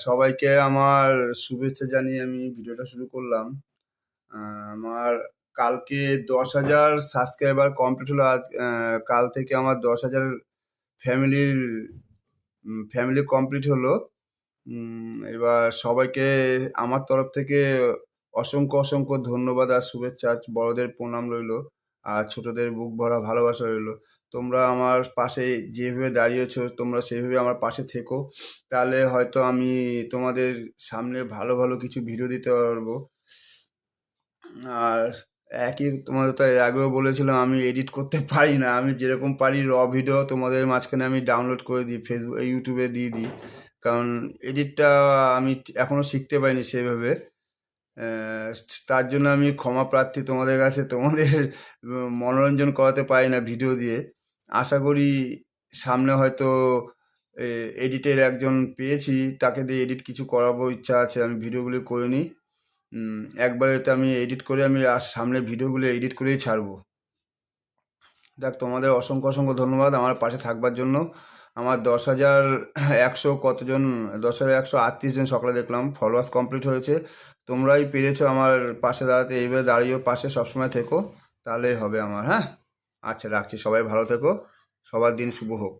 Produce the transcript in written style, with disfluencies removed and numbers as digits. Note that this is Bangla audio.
সবাইকে আমার শুভেচ্ছা জানিয়ে আমি ভিডিওটা শুরু করলাম। আমার কালকে 10,000 সাবস্ক্রাইবার কমপ্লিট হলো। আজ কাল থেকে আমার 10,000 ফ্যামিলির ফ্যামিলি কমপ্লিট হলো। এবার সবাইকে আমার তরফ থেকে অসংখ্য অসংখ্য ধন্যবাদ আর শুভেচ্ছা। বড়দের প্রণাম রইলো আর ছোটদের বুক ভরা ভালোবাসা রইলো। তোমরা আমার পাশে যেভাবে দাঁড়িয়েছো, তোমরা সেভাবে আমার পাশে থেকো। তাহলে হয়তো আমি তোমাদের সামনে ভালো ভালো কিছু ভিডিও দিতে পারবো। আর একই তোমাদের তো এর আগেও বলেছিলাম, আমি এডিট করতে পারি না। আমি যেরকম পারি ভিডিও তোমাদের মাঝখানে আমি ডাউনলোড করে দিই, ফেসবুক ইউটিউবে দিয়ে দিই। কারণ এডিটটা আমি এখনও শিখতে পারিনি সেভাবে। আহ, তার জন্য আমি ক্ষমা প্রার্থী তোমাদের কাছে। তোমাদের মনোরঞ্জন করাতে পারি না ভিডিও দিয়ে। আশা করি সামনে হয়তো এডিটের একজন পেয়েছি, তাকে দিয়ে এডিট কিছু করাবো, ইচ্ছা আছে। আমি ভিডিওগুলি করে নিই। একবারেতে আমি এডিট করে আমি আর সামনে ভিডিওগুলো এডিট করেই ছাড়বো। দেখ, তোমাদের অসংখ্য অসংখ্য ধন্যবাদ আমার পাশে থাকবার জন্য। আমার 10,100 কতজন, 10,138 জন সকালে দেখলাম ফলোয়ার্স কমপ্লিট হয়েছে। তোমরাই পেরেছো আমার পাশে দাঁড়াতে। এইভাবে দাঁড়িয়েও পাশে সবসময় থেকো, তাহলেই হবে আমার। হ্যাঁ, আচ্ছা রাখছি। সবাই ভালো থেকো, সবার দিন শুভ হোক।